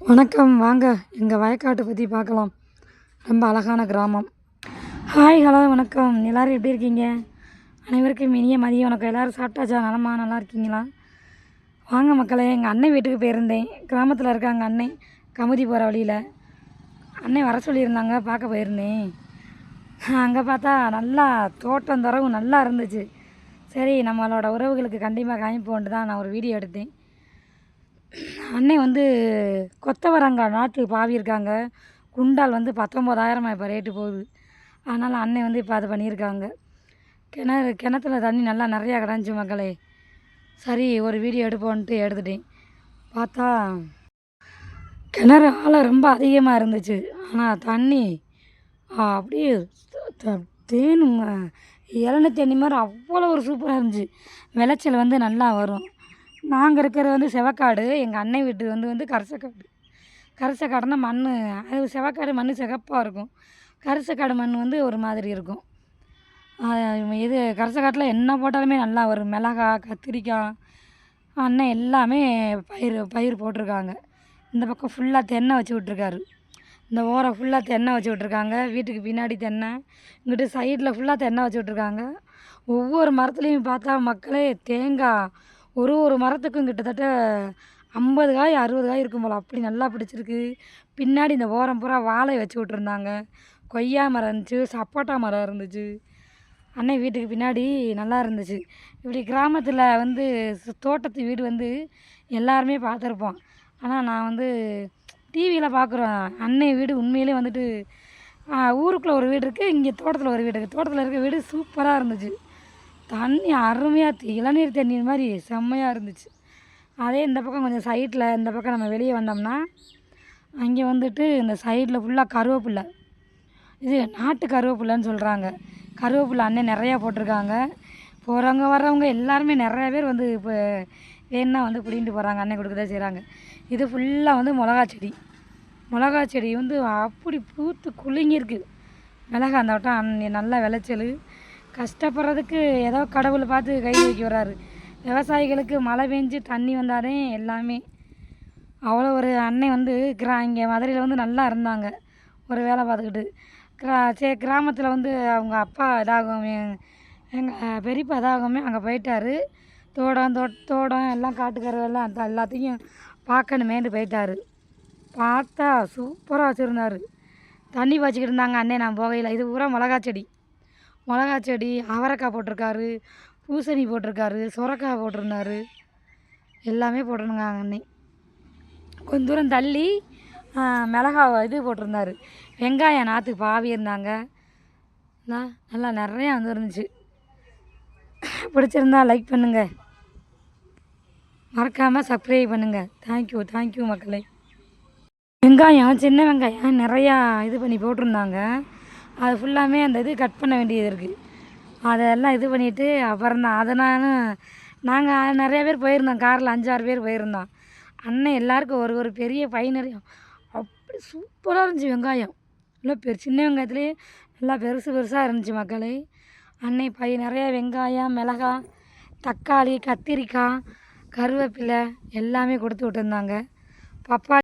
வணக்கம். வாங்க எங்கள் வயக்காட்டை பற்றி பார்க்கலாம். ரொம்ப அழகான கிராமம். ஹாய், ஹலோ, வணக்கம். எல்லோரும் எப்படி இருக்கீங்க? அனைவருக்கும் இனிய மதிய வணக்கம். எல்லோரும் சாப்பிட்டாச்சா? நலமா, நல்லா இருக்கீங்களா? வாங்க மக்களே, எங்கள் அண்ணன் வீட்டுக்கு போயிருந்தேன். கிராமத்தில் இருக்காங்க அண்ணன், கமுதி போகிற வழியில். அண்ணன் வர சொல்லியிருந்தாங்க, பார்க்க போயிருந்தேன். அங்கே பார்த்தா நல்லா தோட்டம் துறவு நல்லா இருந்துச்சு. சரி, நம்மளோட உறவுகளுக்கு கண்டிப்பாக காமிப்போன்ட்டு தான் நான் ஒரு வீடியோ எடுத்தேன். அண்ணன் வந்து கொத்தவரங்காய் நாற்று பாவியிருக்காங்க. குண்டால் வந்து 19,000 இப்போ ரேட்டு போகுது. அதனால் அண்ணன் வந்து இப்போ அதை பண்ணியிருக்காங்க. கிணத்துல தண்ணி நல்லா நிறையா கிடந்துச்சு மக்களே. சரி, ஒரு வீடியோ எடுப்போன்ட்டு எடுத்துட்டேன். பார்த்தா கிணறு ஆழம் ரொம்ப அதிகமாக இருந்துச்சு. ஆனால் தண்ணி அப்படியே தேனும் இளநீ தண்ணி மாதிரி அவ்வளோ ஒரு சூப்பராக இருந்துச்சு. விளைச்சல் வந்து நல்லா வரும். நாங்கள் இருக்கிறது வந்து செவக்காடு. எங்கள் அண்ணன் வீட்டு வந்து கரிசக்காடு. கரிசக்காடுனா மண், அது செவக்காடு மண் சிகப்பாக இருக்கும். கரிசக்காடு மண் வந்து ஒரு மாதிரி இருக்கும். இது கரிசக்காட்டில் என்ன போட்டாலுமே நல்லா வரும். மிளகாய், கத்திரிக்காய், அண்ணன் எல்லாமே பயிர் போட்டிருக்காங்க. இந்த பக்கம் ஃபுல்லாக தென்னை வச்சு விட்ருக்காரு. இந்த ஓரம் ஃபுல்லாக தென்னை வச்சு விட்ருக்காங்க. வீட்டுக்கு பின்னாடி தென்னை, இங்கிட்டு சைடில் ஃபுல்லாக தென்னை வச்சு விட்ருக்காங்க. ஒவ்வொரு மரத்துலேயும் பார்த்தா மக்களே தேங்காய் ஒரு மரத்துக்கும் கிட்டத்தட்ட 50 காய் 60 காய் இருக்கும் போல். அப்படி நல்லா பிடிச்சிருக்கு. பின்னாடி இந்த ஓரம் பூரா வாழை வச்சு விட்ருந்தாங்க. கொய்யா மரம் இருந்துச்சு, சப்போட்டா மரம் இருந்துச்சு. அண்ணன் வீட்டுக்கு பின்னாடி நல்லா இருந்துச்சு. இப்படி கிராமத்தில் வந்து தோட்டத்து வீடு வந்து எல்லாருமே பார்த்துருப்போம். ஆனால் நான் வந்து டிவியில் பார்க்குறோம். அண்ணன் வீடு உண்மையிலே வந்துட்டு ஊருக்குள்ளே ஒரு வீடு இருக்குது, இங்கே தோட்டத்தில் ஒரு வீடு இருக்குது. தோட்டத்தில் இருக்க வீடு சூப்பராக இருந்துச்சு. தண்ணி அருமையாக இளநீர் தண்ணீர் மாதிரி செம்மையாக இருந்துச்சு. அதே இந்த பக்கம் கொஞ்சம் சைடில், இந்த பக்கம் நம்ம வெளியே வந்தோம்னா அங்கே வந்துட்டு இந்த சைடில் ஃபுல்லாக கருவேப்பில்லை. இது நாட்டு கருவேப்பில்லைன்னு சொல்கிறாங்க. கருவேப்பில்லை அண்ணன் நிறையா போட்டிருக்காங்க. போகிறவங்க வர்றவங்க எல்லாருமே நிறையா பேர் வந்து இப்போ வேணுன்னா வந்து பிடிங்கிட்டு போகிறாங்க. அண்ணன் கொடுக்க தான் செய்கிறாங்க. இது ஃபுல்லாக வந்து மிளகா செடி வந்து அப்படி பூத்து குலுங்கியிருக்கு. மிளகா அந்த வட்டம் நல்லா விளைச்சல். கஷ்டப்படுறதுக்கு ஏதோ கடவுளை பார்த்து கை வைக்க வர்றாரு. விவசாயிகளுக்கு மழை பெஞ்சு தண்ணி வந்தாலே எல்லாமே. அவ்வளோ ஒரு அண்ணன் வந்து இங்கே மதுரையில் வந்து நல்லா இருந்தாங்க, ஒரு வேலை பார்த்துக்கிட்டு. கிராமத்தில் வந்து அவங்க அப்பா இதாகும், எங்கள் பெரியப்பா இதாகவுமே அங்கே போயிட்டார். தோட்டம் எல்லாம் காட்டுக்கறவெல்லாம் எல்லாத்தையும் பார்க்கணுமேன்ட்டு போயிட்டார். பார்த்தா சூப்பராக வச்சுருந்தார். தண்ணி பாய்ச்சிக்கிட்டு இருந்தாங்க அண்ணன் நான் போகையில். இது பூரா மிளகா செடி, அவரைக்காய் போட்டிருக்காரு, பூசணி போட்டிருக்காரு, சுரக்காய் போட்டிருந்தாரு, எல்லாமே போட்டிருந்தாங்க அண்ணன். கொஞ்சம் தூரம் தள்ளி மிளகா இது போட்டிருந்தாரு, வெங்காயம் நாற்று பாவி இருந்தாங்க. நல்லா நிறையா வந்து இருந்துச்சு. பிடிச்சிருந்தா லைக் பண்ணுங்கள், மறக்காமல் சப்ஸ்கிரைப் பண்ணுங்கள். தேங்க்யூ மக்களே. வெங்காயம், சின்ன வெங்காயம் நிறையா இது பண்ணி போட்டிருந்தாங்க. அது ஃபுல்லாமே அந்த இது கட் பண்ண வேண்டியது இருக்குது. அதெல்லாம் இது பண்ணிவிட்டு அப்புறம் தான் அதை நாங்கள் நிறையா பேர் போயிருந்தோம். காரில் 5-6 பேர் போயிருந்தோம். அண்ணன் எல்லாருக்கும் ஒரு பெரிய பை நிறைய அப்படி சூப்பராக இருந்துச்சு வெங்காயம். இல்லை சின்ன வெங்காயத்துலேயே நல்லா பெருசாக இருந்துச்சு மக்களே. அண்ணன் பை நிறையா வெங்காயம், மிளகாய், தக்காளி, கத்திரிக்காய், கருவேப்பிலை எல்லாமே கொடுத்து விட்டுருந்தாங்க. பப்பாளி